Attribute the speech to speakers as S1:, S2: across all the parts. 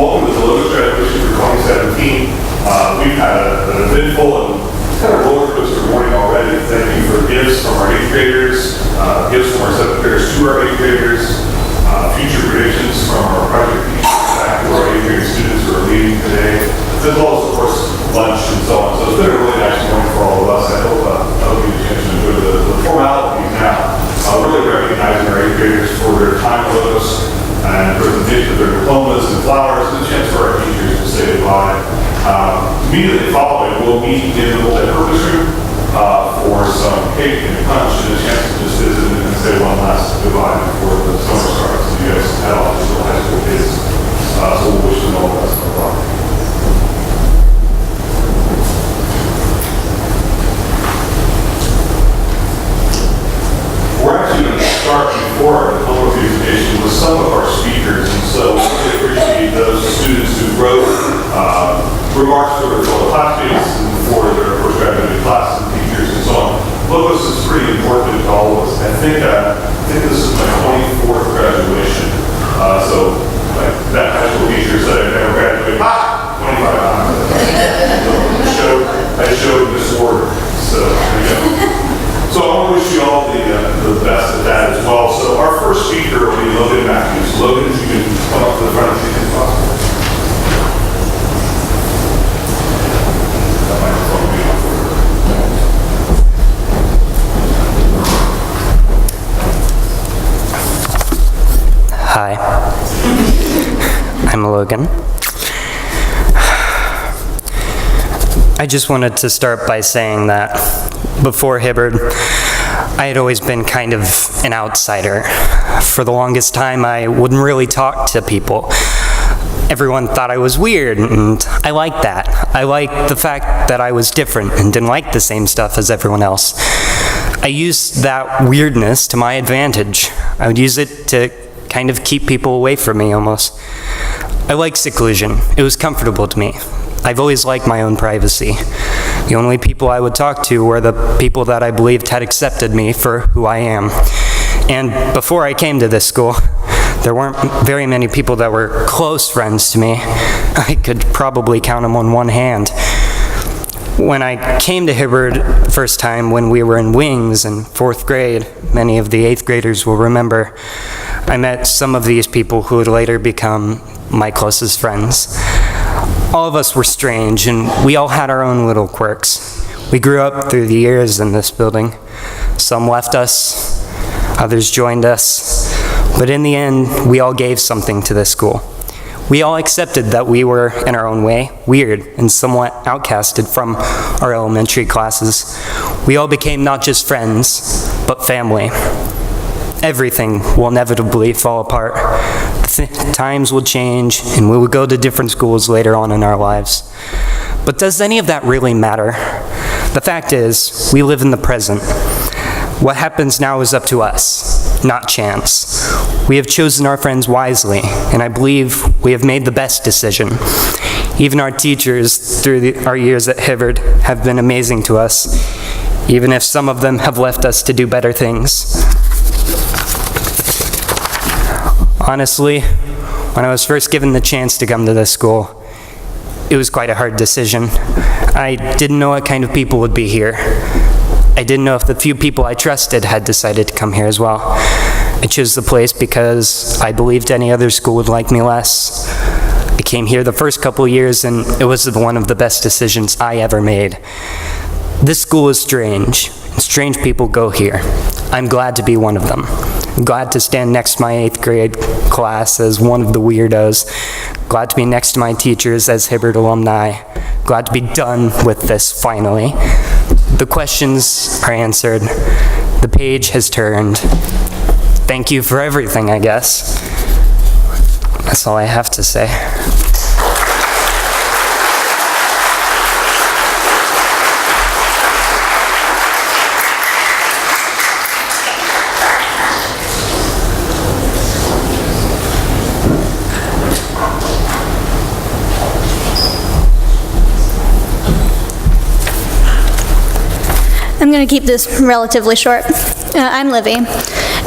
S1: welcome to the Lotus graduation for 2017. We've had an eventful and kind of roller coaster morning already. Thank you for gifts from our 8th graders, gifts from our 7th graders to our 8th graders, future predictions from our project teachers back to our 8th grade students who are leading today, as well as, of course, lunch and so on. So it's been a really nice morning for all of us. I hope you get a chance to enjoy the formalities now. Really recognizing our 8th graders for their time with us and presentation of their diplomas and flowers, and a chance for our teachers to say goodbye. Immediately following, we'll meet in the multi-purpose room for some cake and punch and a chance to just visit and say one last goodbye before the summer starts. You guys head off to the high school kids, so we'll wish them all the best of luck. We're actually going to start before our diploma presentation with some of our speakers, and so we really appreciate those students who wrote remarks for their fellow classmates and for their postgraduate class and teachers and so on. Logos is pretty important to all of us. I think this is my 24th graduation, so like that high school teacher said I never graduated. 25 times. I showed this order, so there you go. So I want to wish you all the best at that as well. So our first speaker will be Logan Matthews. Logan, if you can come up to the front as soon as possible. That microphone will be on for you.
S2: Hi, I'm Logan. I just wanted to start by saying that before Hibbard, I had always been kind of an outsider. For the longest time, I wouldn't really talk to people. Everyone thought I was weird, and I liked that. I liked the fact that I was different and didn't like the same stuff as everyone else. I used that weirdness to my advantage. I would use it to kind of keep people away from me, almost. I liked seclusion. It was comfortable to me. I've always liked my own privacy. The only people I would talk to were the people that I believed had accepted me for who I am. And before I came to this school, there weren't very many people that were close friends to me. I could probably count them on one hand. When I came to Hibbard first time when we were in Wings in 4th grade, many of the 8th graders will remember, I met some of these people who would later become my closest friends. All of us were strange, and we all had our own little quirks. We grew up through the years in this building. Some left us, others joined us, but in the end, we all gave something to this school. We all accepted that we were, in our own way, weird and somewhat outcasted from our elementary classes. We all became not just friends, but family. Everything will inevitably fall apart. Times will change, and we will go to different schools later on in our lives. But does any of that really matter? The fact is, we live in the present. What happens now is up to us, not chance. We have chosen our friends wisely, and I believe we have made the best decision. Even our teachers, through our years at Hibbard, have been amazing to us, even if some of them have left us to do better things. Honestly, when I was first given the chance to come to this school, it was quite a hard decision. I didn't know what kind of people would be here. I didn't know if the few people I trusted had decided to come here as well. I chose the place because I believed any other school would like me less. I came here the first couple of years, and it was one of the best decisions I ever made. This school is strange, and strange people go here. I'm glad to be one of them. I'm glad to stand next to my 8th grade class as one of the weirdos. Glad to be next to my teachers as Hibbard alumni. Glad to be done with this finally. The questions are answered. The page has turned. Thank you for everything, I guess. That's all I have to say.
S3: I'm going to keep this relatively short. I'm Livy,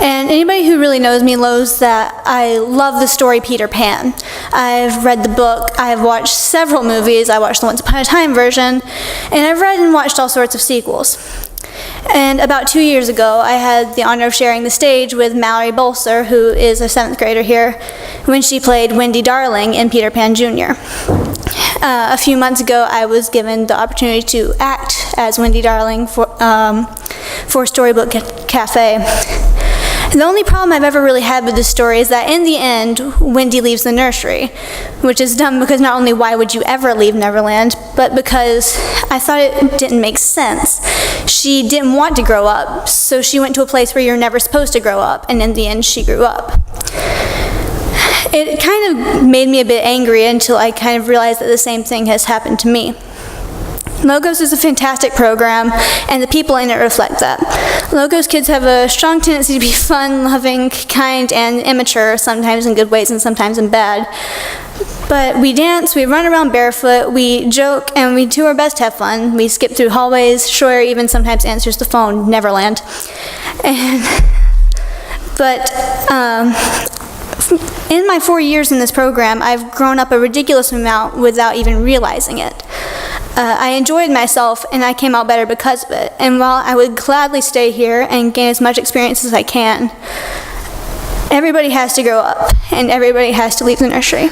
S3: And anybody who really knows me knows that I love the story Peter Pan. I've read the book, I've watched several movies, I watched the Once Upon a Time version, and I've read and watched all sorts of sequels. And about 2 years ago, I had the honor of sharing the stage with Mallory Bolser, who is a 7th grader here, when she played Wendy Darling in Peter Pan Jr. A few months ago, I was given the opportunity to act as Wendy Darling for Storybook Cafe. The only problem I've ever really had with this story is that in the end, Wendy leaves the nursery, which is dumb because not only why would you ever leave Neverland, but because I thought it didn't make sense. She didn't want to grow up, so she went to a place where you're never supposed to grow up, and in the end, she grew up. It kind of made me a bit angry until I kind of realized that the same thing has happened to me. Logos is a fantastic program, and the people in it reflect that. Logos kids have a strong tendency to be fun, loving, kind, and immature, sometimes in good ways and sometimes in bad. But we dance, we run around barefoot, we joke, and we do our best to have fun. We skip through hallways. Schroyer even sometimes answers the phone, Neverland. In my 4 years in this program, I've grown up a ridiculous amount without even realizing it. I enjoyed myself, and I came out better because of it. And while I would gladly stay here and gain as much experience as I can, everybody has to grow up, and everybody has to leave the nursery.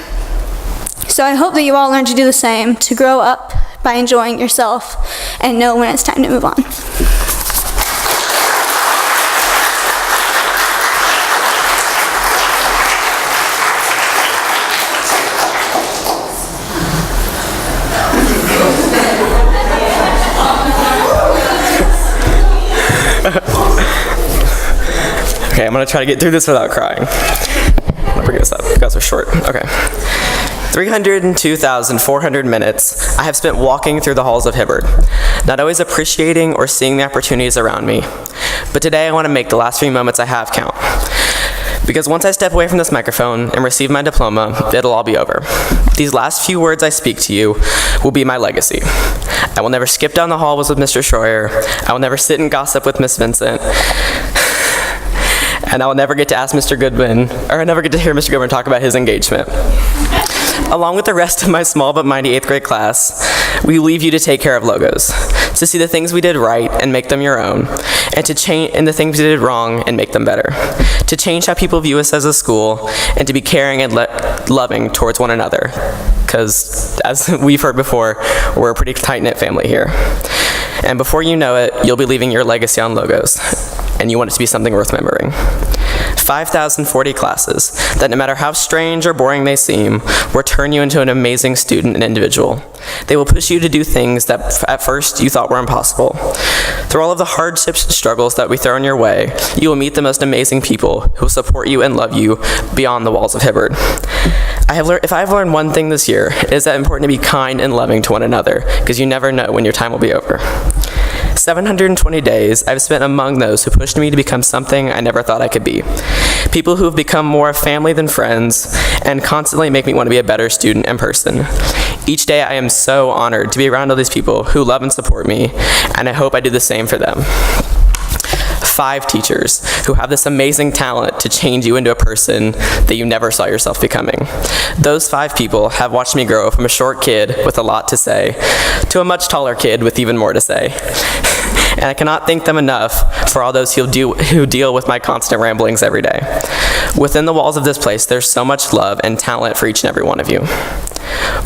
S3: So I hope that you all learn to do the same, to grow up by enjoying yourself and know when it's time to move on.
S4: Okay, I'm gonna try to get through this without crying. I'm gonna bring this up. You guys are short. Okay. 302,400 minutes I have spent walking through the halls of Hibbard, not always appreciating or seeing the opportunities around me. But today I want to make the last few moments I have count. Because once I step away from this microphone and receive my diploma, it'll all be over. These last few words I speak to you will be my legacy. I will never skip down the halls with Mr. Schroyer. I will never sit and gossip with Miss Vincent. And I will never get to ask Mr. Goodwin, or I never get to hear Mr. Goodwin talk about his engagement. Along with the rest of my small but mighty 8th grade class, we leave you to take care of Logos, to see the things we did right and make them your own, and to change the things we did wrong and make them better, to change how people view us as a school, and to be caring and loving towards one another. Because, as we've heard before, we're a pretty tight-knit family here. And before you know it, you'll be leaving your legacy on Logos, and you want it to be something worth remembering. 5,040 classes that, no matter how strange or boring they seem, will turn you into an amazing student and individual. They will push you to do things that at first you thought were impossible. Through all of the hardships and struggles that we throw in your way, you will meet the most amazing people who will support you and love you beyond the walls of Hibbard. If I've learned one thing this year, it is that it's important to be kind and loving to one another, because you never know when your time will be over. 720 days I've spent among those who pushed me to become something I never thought I could be. People who have become more of family than friends and constantly make me want to be a better student and person. Each day I am so honored to be around all these people who love and support me, and I hope I do the same for them. 5 teachers who have this amazing talent to change you into a person that you never saw yourself becoming. Those 5 people have watched me grow from a short kid with a lot to say to a much taller kid with even more to say. And I cannot thank them enough for all those who deal with my constant ramblings every day. Within the walls of this place, there's so much love and talent for each and every one of you.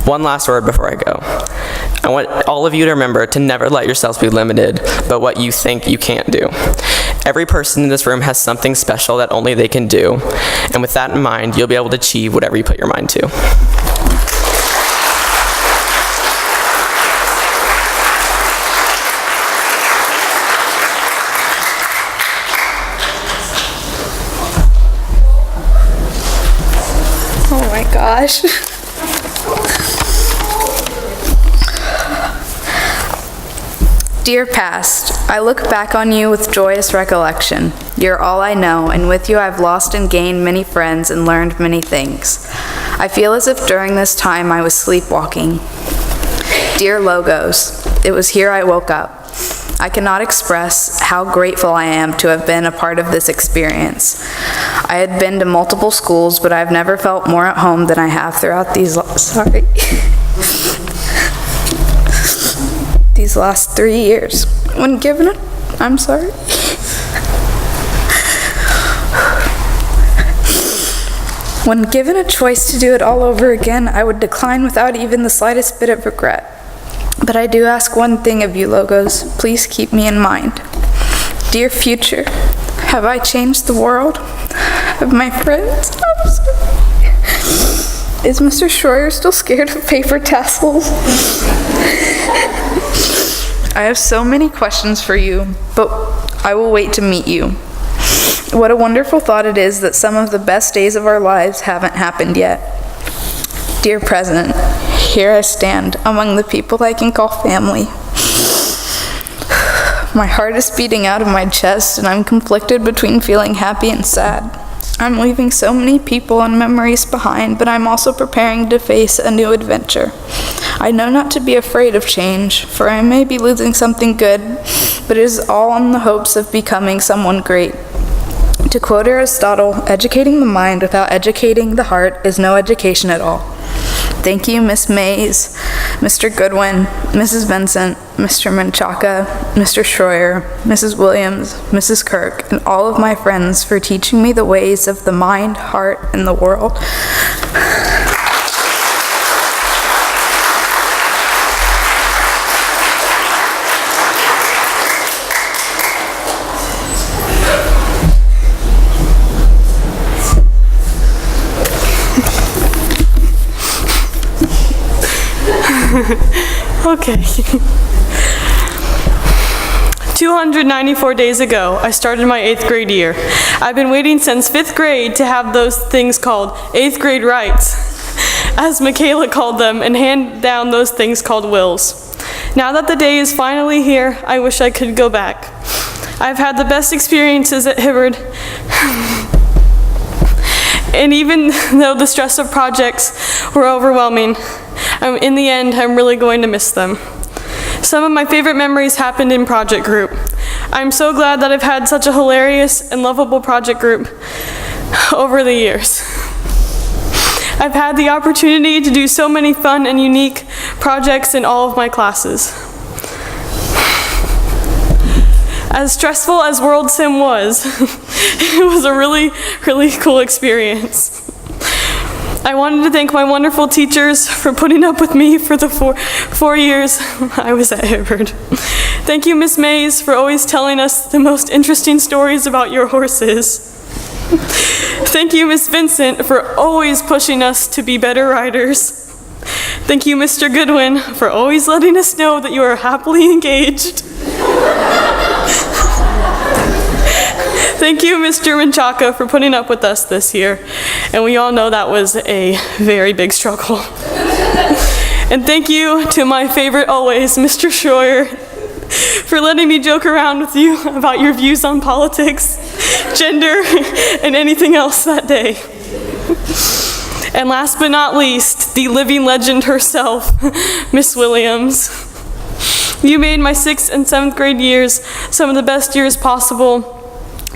S4: One last word before I go. I want all of you to remember to never let yourselves be limited by what you think you can't do. Every person in this room has something special that only they can do, and with that in mind, you'll be able to achieve whatever you put your mind to.
S5: Oh my gosh. Dear past, I look back on you with joyous recollection. You're all I know, and with you I've lost and gained many friends and learned many things. I feel as if during this time I was sleepwalking. Dear Logos, it was here I woke up. I cannot express how grateful I am to have been a part of this experience. I had been to multiple schools, but I've never felt more at home than I have throughout these last 3 years. When given When given a choice to do it all over again, I would decline without even the slightest bit of regret. But I do ask one thing of you, Logos. Please keep me in mind. Dear future, have I changed the world? Have my friends? I'm sorry. Is Mr. Schroyer still scared of paper tassels? I have so many questions for you, but I will wait to meet you. What a wonderful thought it is that some of the best days of our lives haven't happened yet. Dear President, here I stand among the people I can call family. My heart is beating out of my chest and I'm conflicted between feeling happy and sad. I'm leaving so many people and memories behind, but I'm also preparing to face a new adventure. I know not to be afraid of change, for I may be losing something good, but it is all in the hopes of becoming someone great. To quote Aristotle, educating the mind without educating the heart is no education at all. Thank you, Miss Mays, Mr. Goodwin, Mrs. Vincent, Mr. Menchaca, Mr. Schroyer, Mrs. Williams, Mrs. Kirk, and all of my friends for teaching me the ways of the mind, heart, and the world.
S6: Okay. 294 days ago, I started my 8th grade year. I've been waiting since 5th grade to have those things called 8th grade rights, as Michaela called them, and hand down those things called wills. Now that the day is finally here, I wish I could go back. I've had the best experiences at Hibbard, and even though the stress of projects were overwhelming, in the end, I'm really going to miss them. Some of my favorite memories happened in project group. I'm so glad that I've had such a hilarious and lovable project group over the years. I've had the opportunity to do so many fun and unique projects in all of my classes. As stressful as World Sim was, it was a really, really cool experience. I wanted to thank my wonderful teachers for putting up with me for the four years I was at Hibbard. Thank you, Miss Mays, for always telling us the most interesting stories about your horses. Thank you, Miss Vincent, for always pushing us to be better riders. Thank you, Mr. Goodwin, for always letting us know that you are happily engaged. Thank you, Mr. Menchaca, for putting up with us this year. And we all know that was a very big struggle. And thank you to my favorite always, Mr. Schroyer, for letting me joke around with you about your views on politics, gender, and anything else that day. And last but not least, the living legend herself, Miss Williams. You made my 6th and 7th grade years some of the best years possible.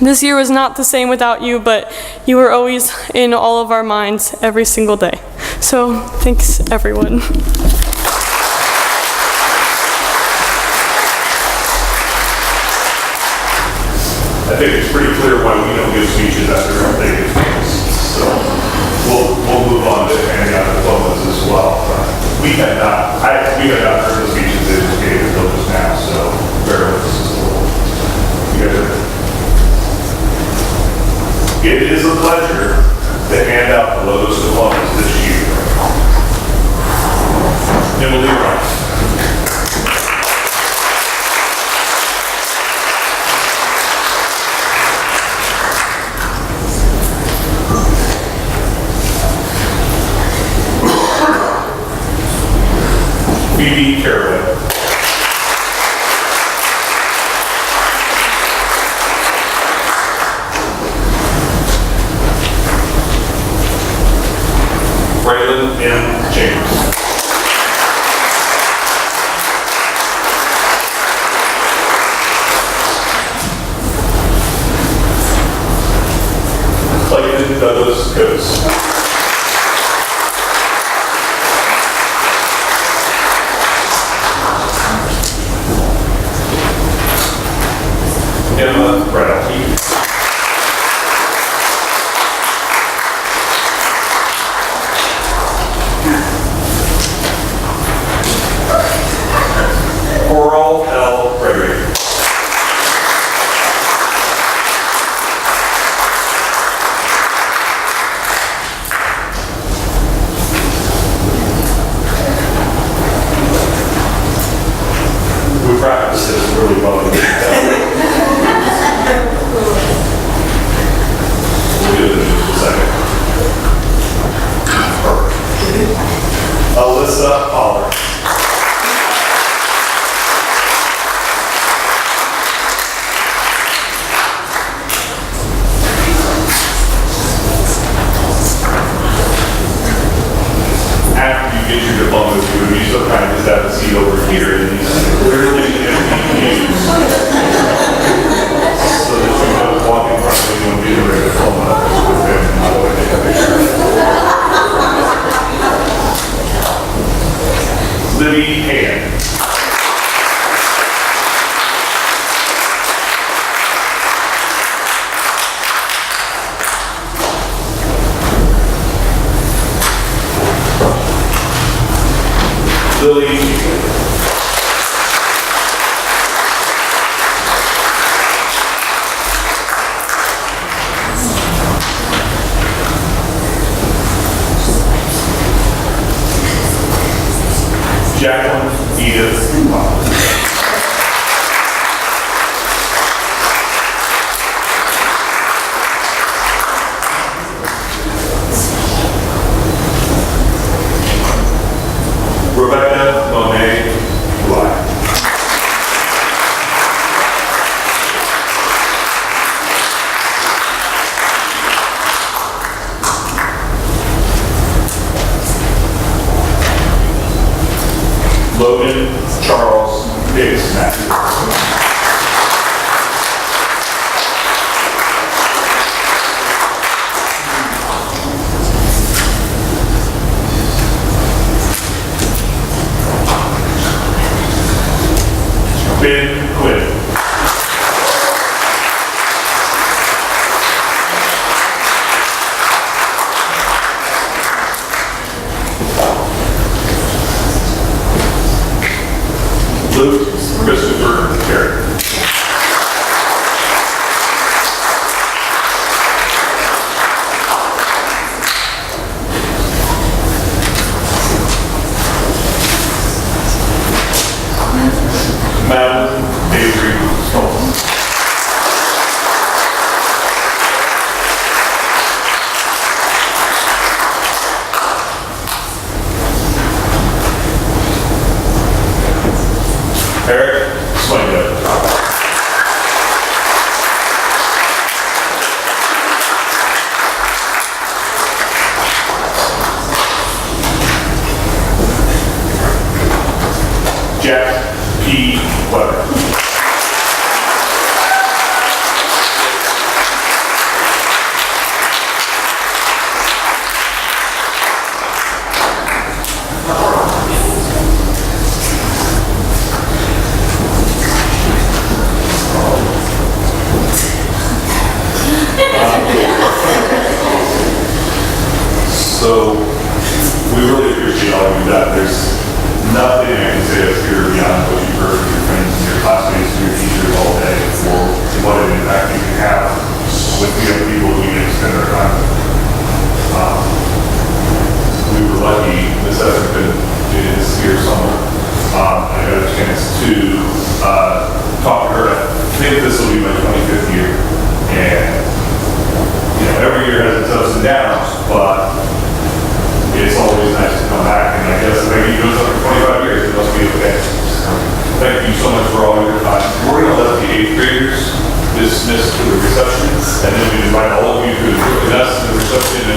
S6: This year was not the same without you, but you were always in all of our minds every single day. So, thanks, everyone.
S1: I think it's pretty clear why we don't give speeches after we don't think it's famous. So, we'll move on to handing out diplomas as well. We had not heard the speeches they just gave until just now, so bear with us just a little. You guys are... It is a pleasure to hand out the Logos diplomas this year. Emily Rice. Phoebe Caraway. Braylon M. James. Marcus Coates. Emma Bradley. Coral L. Gregory. We practiced this really well. We'll do this in just a second. Alyssa Pollard. After you get your diplomas, you would be so kind as to have a seat over here in these clearly empty pews. So that you know walk in front of you and be the right diploma with them, not when they have a picture. Libby Hand. Lily Jacqueline Edith Pop. Rebecca Monet Bly. Logan Charles Davis Matthews. Ben Quinn. Luke Christopher Carey. Madeline Avery Stoltz. Eric Swingo. Jack P. Weber. So we really appreciate all you've done. There's nothing I can say up here beyond what you've heard from your friends and your classmates and your teachers all day for what an impact you can have with the young people we get to spend our time with. We were lucky, Miss Etherton is here somewhere. I got a chance to talk to her. I think this will be my 25th year. And you know, every year has its ups and downs, but it's always nice to come back, and I guess maybe you've done something for 25 years, it must be okay. So, thank you so much for all your time. We're going to let the 8th graders dismiss to the reception, and then we invite all of you to join us in the reception and